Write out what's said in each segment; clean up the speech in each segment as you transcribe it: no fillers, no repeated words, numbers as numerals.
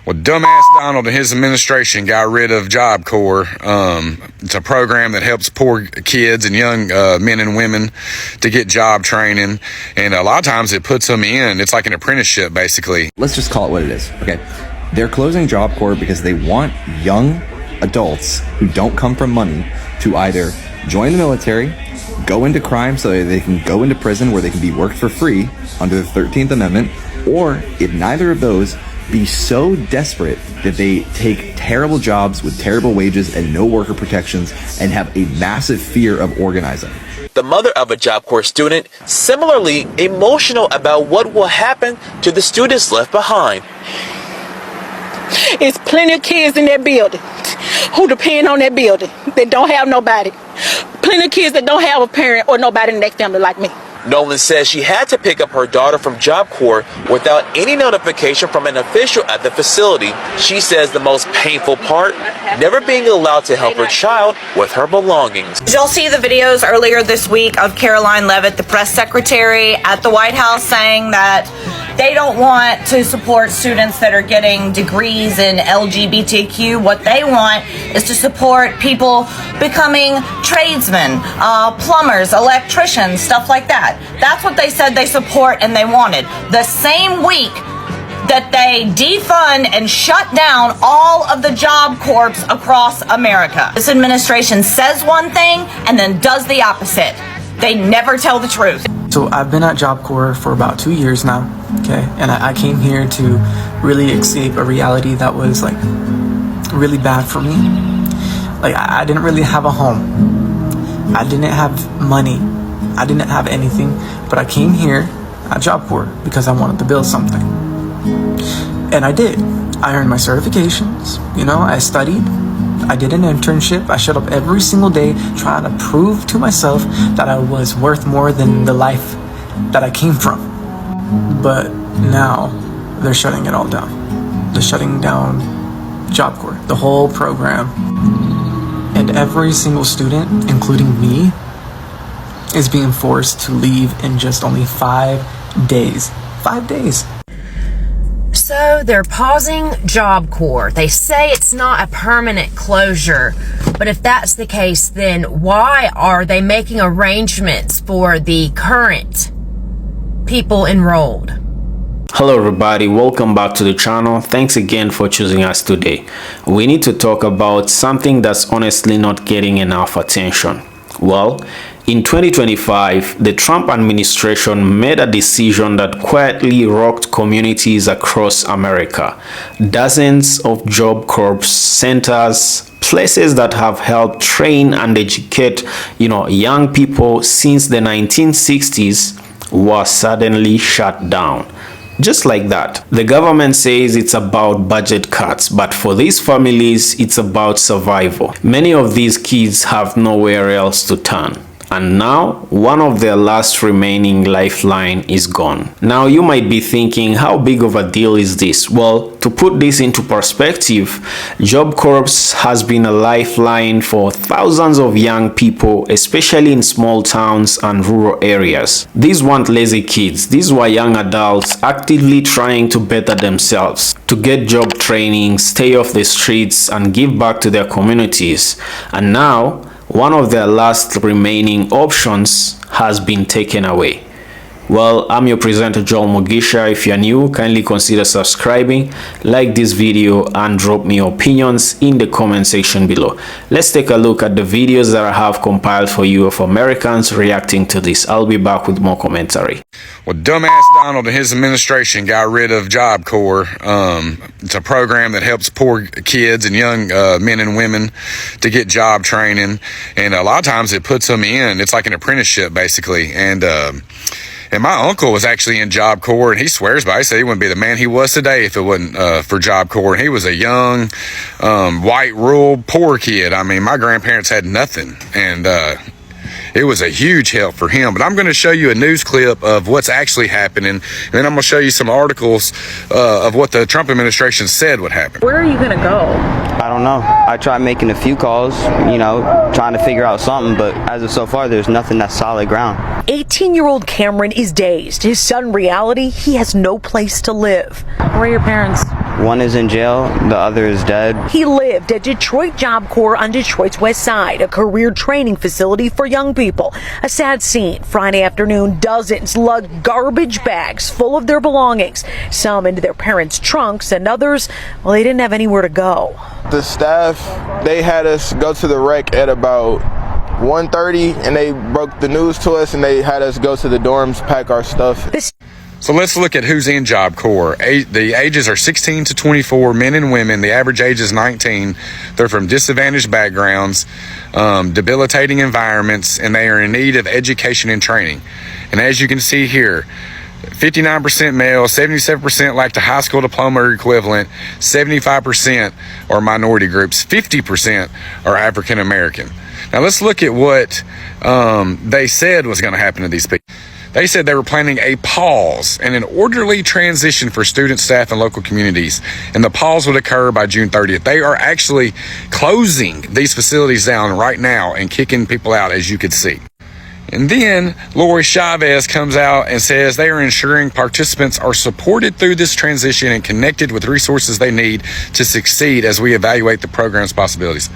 Well, dumbass Donald and his administration got rid of Job Corps. It's a program that helps poor kids and young men and women to get job training. And a lot of times it puts them in, it's like an apprenticeship, basically. Let's just call it what it is, okay? They're closing Job Corps because they want young adults who don't come from money to either join the military, go into crime so that they can go into prison where they can be worked for free under the 13th Amendment, or if neither of those, be so desperate that they take terrible jobs with terrible wages and no worker protections and have a massive fear of organizing. The mother of a Job Corps student similarly emotional about what will happen to the students left behind. It's plenty of kids in that building who depend on that building that don't have nobody. Plenty of kids that don't have a parent or nobody in their family like me. Nolan says she had to pick up her daughter from Job Corps without any notification from an official at the facility. She says the most painful part, never being allowed to help her child with her belongings. Did y'all see the videos earlier this week of Caroline Leavitt, the press secretary at the White House, saying that they don't want to support students that are getting degrees in LGBTQ. What they want is to support people becoming tradesmen, plumbers, electricians, stuff like that. That's what they said they support and they wanted. The same week that they defund and shut down all of the Job Corps across America. This administration says one thing and then does the opposite. They never tell the truth. So I've been at Job Corps for about 2 years now, okay? And I came here to really escape a reality that was like really bad for me. Like I didn't really have a home. I didn't have money. I didn't have anything, but I came here at Job Corps because I wanted to build something. And I did. I earned my certifications, you know, I studied, I did an internship, I showed up every single day trying to prove to myself that I was worth more than the life that I came from. But now they're shutting it all down. They're shutting down Job Corps, the whole program. And every single student, including me, is being forced to leave in just only 5 days. 5 days. So they're pausing Job Corps. They say it's not a permanent closure. But if that's the case, then why are they making arrangements for the current people enrolled? Hello everybody, welcome back to the channel. Thanks again for choosing us today. We need to talk about something that's honestly not getting enough attention. Well, in 2025, the Trump administration made a decision that quietly rocked communities across America. Dozens of Job Corps centers, places that have helped train and educate, young people since the 1960s, were suddenly shut down. Just like that. The government says it's about budget cuts, but for these families, it's about survival. Many of these kids have nowhere else to turn. And now, one of their last remaining lifeline is gone. Now, you might be thinking, how big of a deal is this? Well, to put this into perspective, Job Corps has been a lifeline for thousands of young people, especially in small towns and rural areas. These weren't lazy kids. These were young adults actively trying to better themselves, to get job training, stay off the streets, and give back to their communities. And now, one of their last remaining options has been taken away. Well, I'm your presenter Joel Mugisha. If you're new, kindly consider subscribing, like this video, and drop me your opinions in the comment section below. Let's take a look at the videos that I have compiled for you of Americans reacting to this. I'll be back with more commentary. Well, dumbass Donald and his administration got rid of Job Corps. It's a program that helps poor kids and young men and women to get job training. And a lot of times it puts them in, it's like an apprenticeship, basically. And my uncle was actually in Job Corps, and he swears by it. He said he wouldn't be the man he was today if it wasn't for Job Corps. And he was a young, white, rural, poor kid. I mean, my grandparents had nothing, and it was a huge help for him. But I'm going to show you a news clip of what's actually happening, and then I'm going to show you some articles of what the Trump administration said would happen. Where are you going to go? I don't know. I tried making a few calls, trying to figure out something, but as of so far, there's nothing that's solid ground. 18-year-old Cameron is dazed. His son, reality, he has no place to live. Where are your parents? One is in jail, the other is dead. He lived at Detroit Job Corps on Detroit's west side, a career training facility for young people. A sad scene. Friday afternoon, dozens lugged garbage bags full of their belongings, some into their parents' trunks, and others, well, they didn't have anywhere to go. The staff, they had us go to the wreck at about 1:30, and they broke the news to us, and they had us go to the dorms, pack our stuff. So let's look at who's in Job Corps. The ages are 16 to 24, men and women. The average age is 19. They're from disadvantaged backgrounds, debilitating environments, and they are in need of education and training. And as you can see here, 59% male, 77% lack the high school diploma or equivalent, 75% are minority groups, 50% are African American. Now let's look at what they said was going to happen to these people. They said they were planning a pause and an orderly transition for students, staff, and local communities. And the pause would occur by June 30th. They are actually closing these facilities down right now and kicking people out, as you could see. And then Lori Chavez comes out and says they are ensuring participants are supported through this transition and connected with resources they need to succeed as we evaluate the program's possibilities.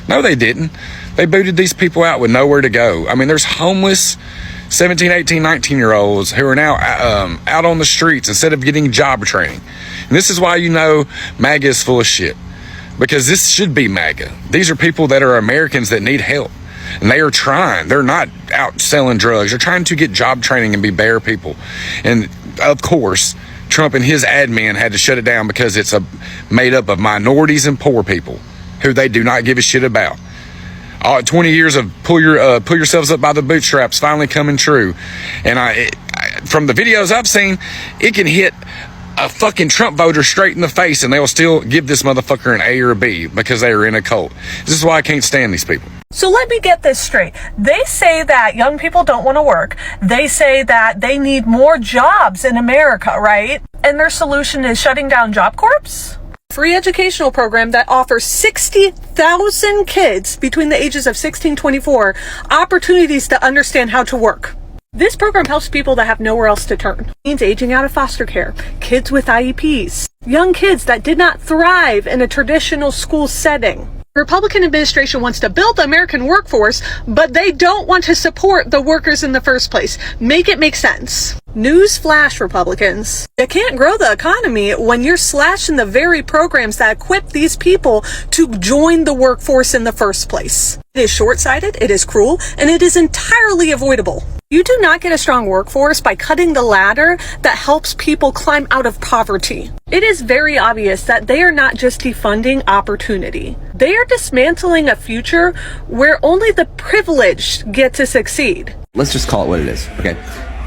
No, they didn't. They booted these people out with nowhere to go. I mean, there's homeless 17, 18, 19-year-olds who are now out on the streets instead of getting job training. And this is why you know MAGA is full of shit. Because this should be MAGA. These are people that are Americans that need help. And they are trying. They're not out selling drugs. They're trying to get job training and be better people. And of course, Trump and his admin had to shut it down because it's made up of minorities and poor people who they do not give a shit about. 20 years of pull yourselves up by the bootstraps finally coming true. And from the videos I've seen, it can hit a fucking Trump voter straight in the face and they'll still give this motherfucker an A or a B because they are in a cult. This is why I can't stand these people. So let me get this straight. They say that young people don't want to work. They say that they need more jobs in America, right? And their solution is shutting down Job Corps? Free educational program that offers 60,000 kids between the ages of 16 and 24 opportunities to understand how to work. This program helps people that have nowhere else to turn. It means aging out of foster care, kids with IEPs, young kids that did not thrive in a traditional school setting. The Republican administration wants to build the American workforce, but they don't want to support the workers in the first place. Make it make sense. Newsflash, Republicans. You can't grow the economy when you're slashing the very programs that equip these people to join the workforce in the first place. It is short-sighted, it is cruel, and it is entirely avoidable. You do not get a strong workforce by cutting the ladder that helps people climb out of poverty. It is very obvious that they are not just defunding opportunity. They are dismantling a future where only the privileged get to succeed. Let's just call it what it is, okay?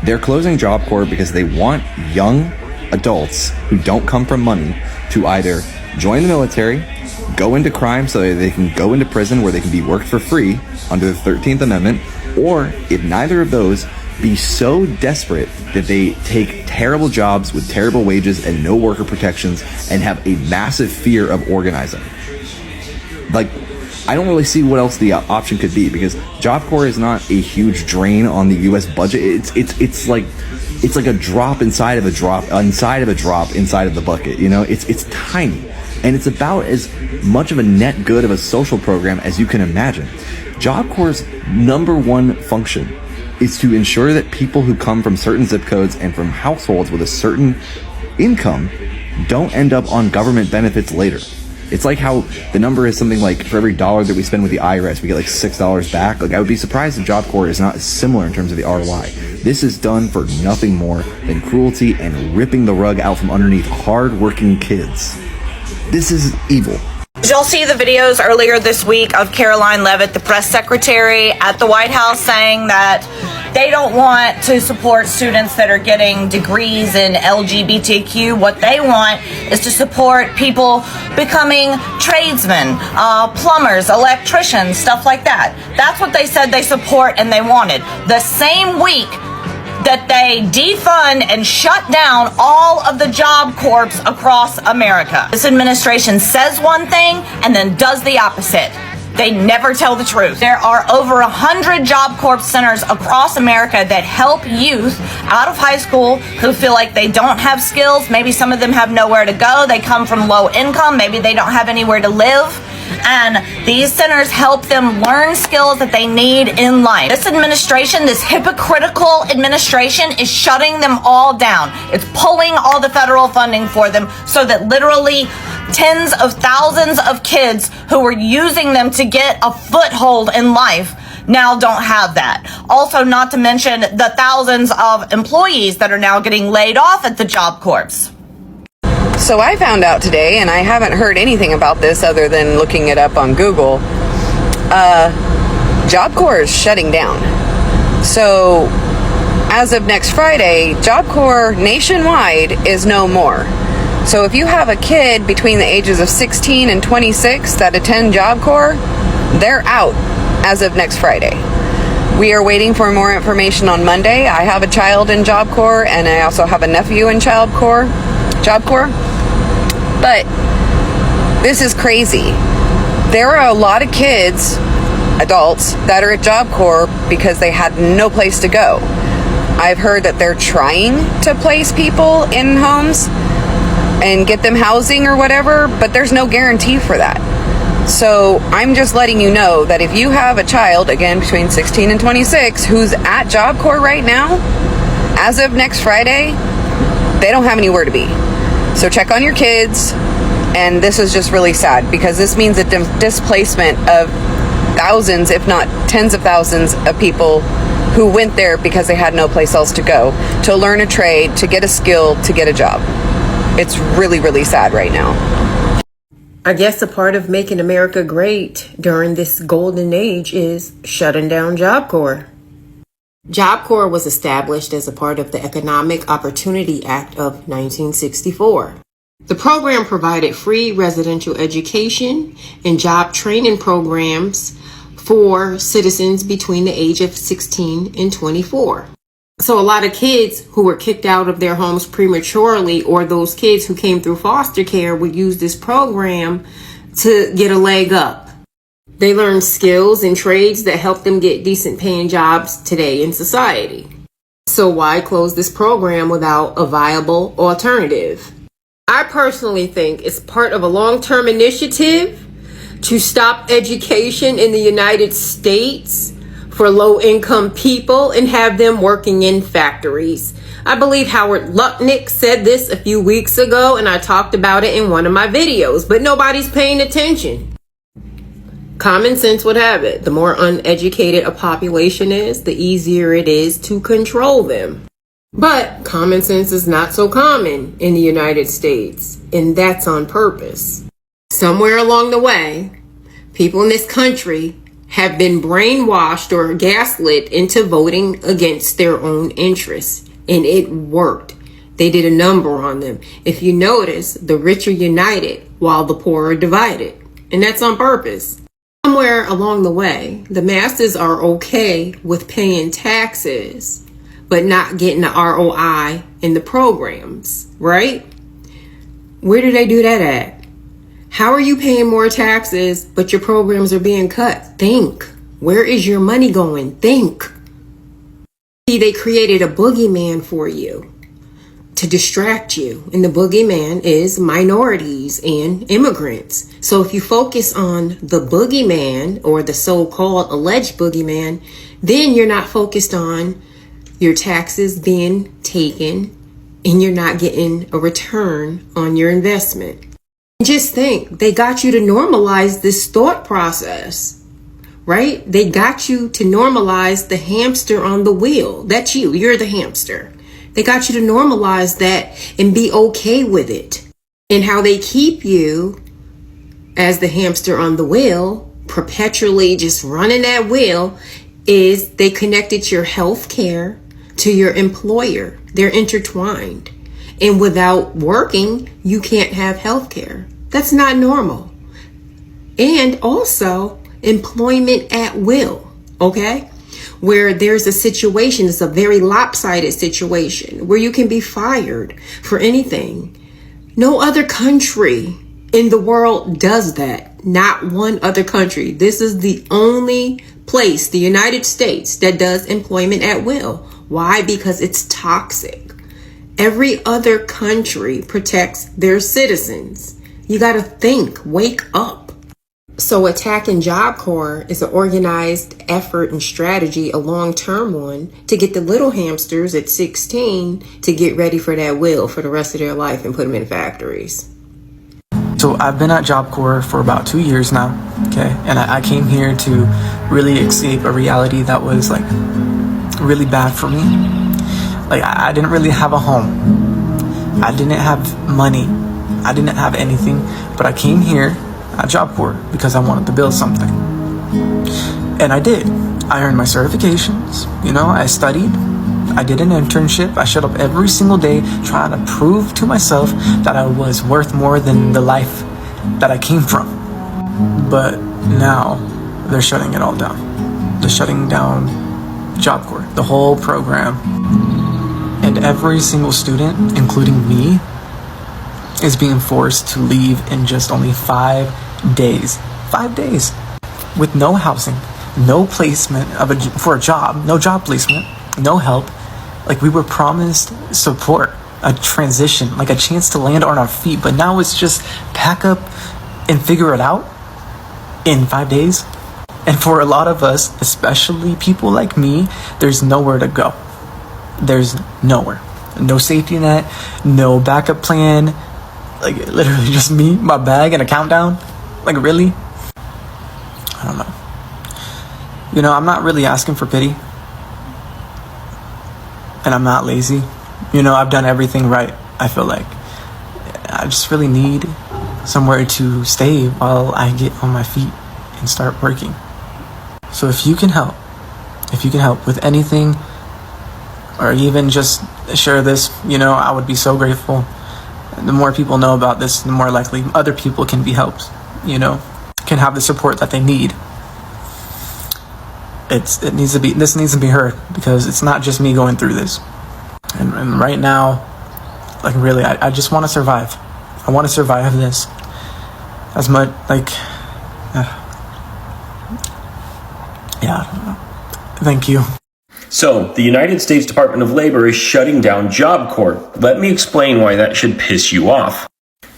They're closing Job Corps because they want young adults who don't come from money to either join the military, go into crime so that they can go into prison where they can be worked for free under the 13th Amendment, or if neither of those, be so desperate that they take terrible jobs with terrible wages and no worker protections and have a massive fear of organizing. Like, I don't really see what else the option could be, because Job Corps is not a huge drain on the U.S. budget. It's like a drop inside of a drop inside of a drop inside of the bucket. You know, it's tiny, and it's about as much of a net good of a social program as you can imagine. Job Corps' number one function is to ensure that people who come from certain zip codes and from households with a certain income don't end up on government benefits later. It's like how the number is something like for every dollar that we spend with the IRS, we get like $6 back. Like, I would be surprised if Job Corps is not similar in terms of the ROI. This is done for nothing more than cruelty and ripping the rug out from underneath hard-working kids. This is evil. Did y'all see the videos earlier this week of Caroline Leavitt, the press secretary at the White House, saying that they don't want to support students that are getting degrees in LGBTQ. What they want is to support people becoming tradesmen, plumbers, electricians, stuff like that. That's what they said they support and they wanted. The same week that they defund and shut down all of the Job Corps across America. This administration says one thing and then does the opposite. They never tell the truth. There are over 100 Job Corps centers across America that help youth out of high school who feel like they don't have skills. Maybe some of them have nowhere to go. They come from low income. Maybe they don't have anywhere to live. And these centers help them learn skills that they need in life. This administration, this hypocritical administration, is shutting them all down. It's pulling all the federal funding for them so that literally tens of thousands of kids who were using them to get a foothold in life now don't have that. Also, not to mention the thousands of employees that are now getting laid off at the Job Corps. So I found out today, and I haven't heard anything about this other than looking it up on Google, Job Corps is shutting down. So as of next Friday, Job Corps nationwide is no more. So if you have a kid between the ages of 16 and 26 that attend Job Corps, they're out as of next Friday. We are waiting for more information on Monday. I have a child in Job Corps, and I also have a nephew in Job Corps. But this is crazy. There are a lot of kids, adults, that are at Job Corps because they had no place to go. I've heard that they're trying to place people in homes and get them housing or whatever, but there's no guarantee for that. So I'm just letting you know that if you have a child, again, between 16 and 26, who's at Job Corps right now, as of next Friday, they don't have anywhere to be. So check on your kids, and this is just really sad because this means a displacement of thousands, if not tens of thousands of people who went there because they had no place else to go, to learn a trade, to get a skill, to get a job. It's really, really sad right now. I guess a part of making America great during this golden age is shutting down Job Corps. Job Corps was established as a part of the Economic Opportunity Act of 1964. The program provided free residential education and job training programs for citizens between the age of 16 and 24. So a lot of kids who were kicked out of their homes prematurely, or those kids who came through foster care, would use this program to get a leg up. They learn skills and trades that help them get decent paying jobs today in society. So why close this program without a viable alternative? I personally think it's part of a long-term initiative to stop education in the United States for low-income people and have them working in factories. I believe Howard Lutnick said this a few weeks ago, and I talked about it in one of my videos, but nobody's paying attention. Common sense would have it. The more uneducated a population is, the easier it is to control them. But common sense is not so common in the United States, and that's on purpose. Somewhere along the way, people in this country have been brainwashed or gaslit into voting against their own interests, and it worked. They did a number on them. If you notice, the rich are united while the poor are divided, and that's on purpose. Somewhere along the way, the masses are okay with paying taxes, but not getting the ROI in the programs, right? Where do they do that at? How are you paying more taxes, but your programs are being cut? Think. Where is your money going? Think. See, they created a boogeyman for you to distract you. And the boogeyman is minorities and immigrants. So if you focus on the boogeyman, or the so-called alleged boogeyman, then you're not focused on your taxes being taken and you're not getting a return on your investment. Just think, they got you to normalize this thought process, right? They got you to normalize the hamster on the wheel. That's you. You're the hamster. They got you to normalize that and be okay with it. And how they keep you as the hamster on the wheel, perpetually just running that wheel, is they connected your health care to your employer. They're intertwined. And without working, you can't have health care. That's not normal. And also employment at will, okay? Where there's a situation, it's a very lopsided situation where you can be fired for anything. No other country in the world does that. not one other country. This is the only place, the United States, that does employment at will. Why? Because it's toxic. Every other country protects their citizens. You got to think, wake up. So attacking Job Corps is an organized effort and strategy, a long-term one, to get the little hamsters at 16 to get ready for that will for the rest of their life and put them in factories. So I've been at Job Corps for about 2 years now, okay? And I came here to really escape a reality that was like really bad for me. Like I didn't really have a home. I didn't have money. I didn't have anything, but I came here at Job Corps because I wanted to build something. And I did. I earned my certifications, I studied. I did an internship. I showed up every single day trying to prove to myself that I was worth more than the life that I came from. But now they're shutting it all down. They're shutting down Job Corps, the whole program. And every single student, including me, is being forced to leave in just only 5 days. 5 days. With no housing, no placement for a job, no job placement, no help. Like we were promised support, a transition, like a chance to land on our feet. But now it's just pack up and figure it out in 5 days. And for a lot of us, especially people like me, there's nowhere to go. There's nowhere. No safety net, no backup plan. Like literally just me, my bag, and a countdown. Like really? I don't know. I'm not really asking for pity. And I'm not lazy. I've done everything right, I feel like. I just really need somewhere to stay while I get on my feet and start working. So if you can help with anything, or even just share this, I would be so grateful. The more people know about this, the more likely other people can be helped, can have the support that they need. This needs to be heard, because it's not just me going through this. And right now, like really, I just want to survive. I want to survive this as much, like, yeah, I don't know. Thank you. So, the United States Department of Labor is shutting down Job Corps. Let me explain why that should piss you off.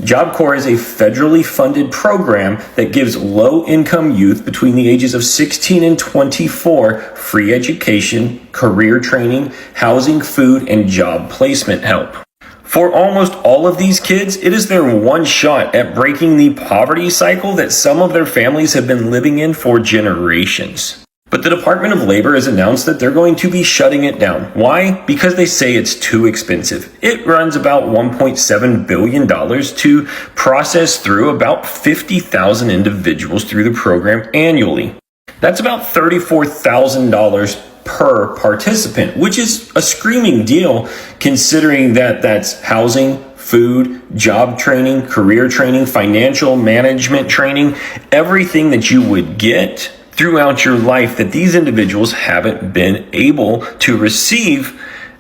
Job Corps is a federally funded program that gives low-income youth between the ages of 16 and 24 free education, career training, housing, food, and job placement help. For almost all of these kids, it is their one shot at breaking the poverty cycle that some of their families have been living in for generations. But the Department of Labor has announced that they're going to be shutting it down. Why? Because they say it's too expensive. It runs about $1.7 billion to process through about 50,000 individuals through the program annually. That's about $34,000 per participant, which is a screaming deal considering that that's housing, food, job training, career training, financial management training, everything that you would get throughout your life that these individuals haven't been able to receive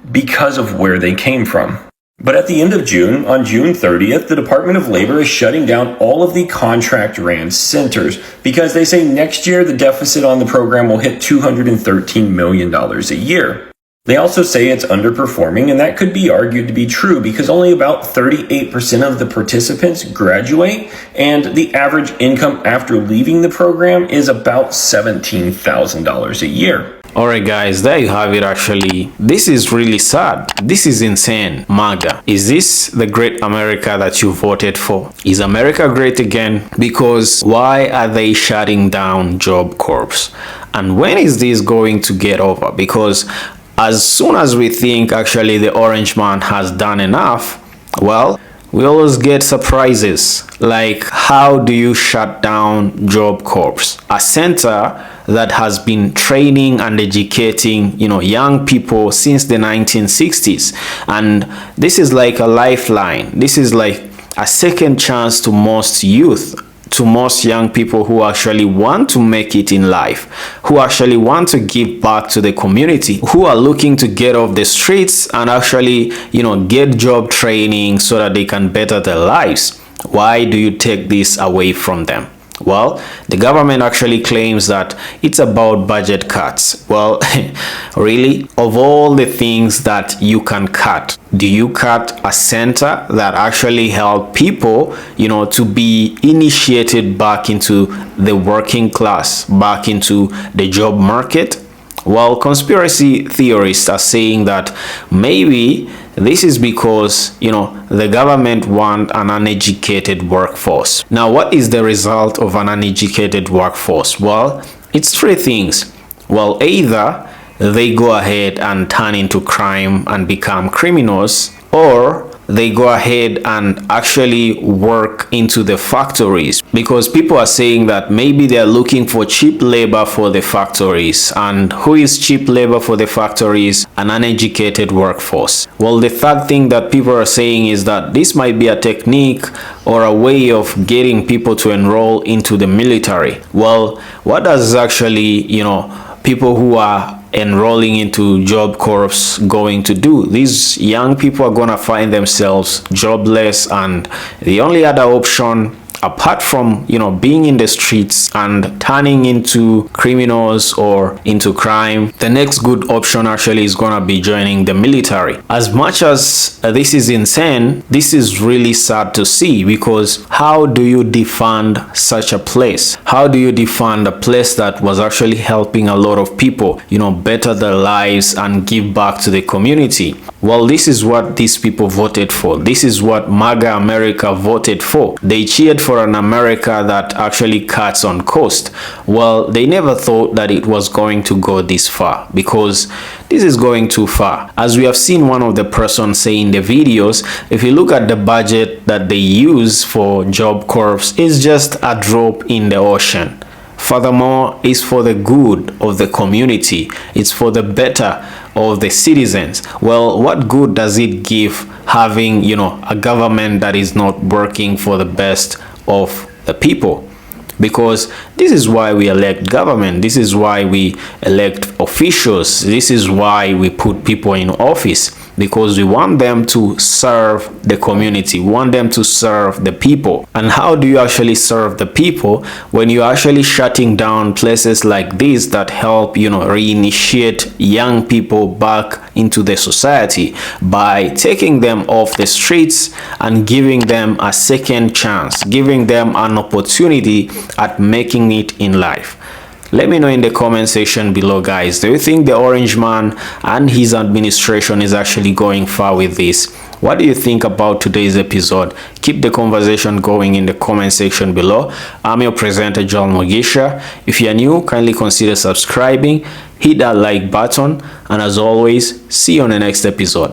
because of where they came from. But at the end of June, on June 30th, the Department of Labor is shutting down all of the contract ran centers because they say next year the deficit on the program will hit $213 million a year. They also say it's underperforming, and that could be argued to be true because only about 38% of the participants graduate, and the average income after leaving the program is about $17,000 a year. Alright guys, there you have it actually. This is really sad. This is insane. Magda, is this the great America that you voted for? Is America great again? Because why are they shutting down Job Corps? And when is this going to get over? Because as soon as we think actually the orange man has done enough, well, we always get surprises. Like, how do you shut down Job Corps? A center that has been training and educating, young people since the 1960s. And this is like a lifeline. This is like a second chance to most youth, to most young people who actually want to make it in life, who actually want to give back to the community, who are looking to get off the streets and actually, get job training so that they can better their lives. Why do you take this away from them? Well, the government actually claims that it's about budget cuts. Well, really, of all the things that you can cut, do you cut a center that actually help people, to be initiated back into the working class, back into the job market? Well, conspiracy theorists are saying that maybe this is because, the government want an uneducated workforce. Now, what is the result of an uneducated workforce? Well, it's three things. Well, either they go ahead and turn into crime and become criminals, or they go ahead and actually work into the factories, because people are saying that maybe they're looking for cheap labor for the factories. And who is cheap labor for the factories? An uneducated workforce. Well, the third thing that people are saying is that this might be a technique or a way of getting people to enroll into the military. Well, what does actually, people who are enrolling into Job Corps going to do? These young people are going to find themselves jobless, and the only other option apart from being in the streets and turning into criminals or into crime, the next good option actually is going to be joining the military. As much as this is insane, this is really sad to see, because how do you defund such a place? How do you defund a place that was actually helping a lot of people better their lives and give back to the community? Well, this is what these people voted for. This is what MAGA America voted for. They cheered for an America that actually cuts on cost. Well, they never thought that it was going to go this far, because this is going too far. As we have seen one of the persons say in the videos, if you look at the budget that they use for Job Corps, it's just a drop in the ocean. Furthermore, it's for the good of the community. It's for the better of the citizens. Well, what good does it give having, a government that is not working for the best of the people? Because this is why we elect government. This is why we elect officials. This is why we put people in office, because we want them to serve the community. We want them to serve the people. And how do you actually serve the people? When you're actually shutting down places like this that help, reinitiate young people back into the society by taking them off the streets and giving them a second chance, giving them an opportunity at making it in life. Let me know in the comment section below, guys. Do you think the Orange Man and his administration is actually going far with this? What do you think about today's episode? Keep the conversation going in the comment section below. I'm your presenter, Joel Mugisha. If you are new, kindly consider subscribing, hit that like button, and as always, see you on the next episode.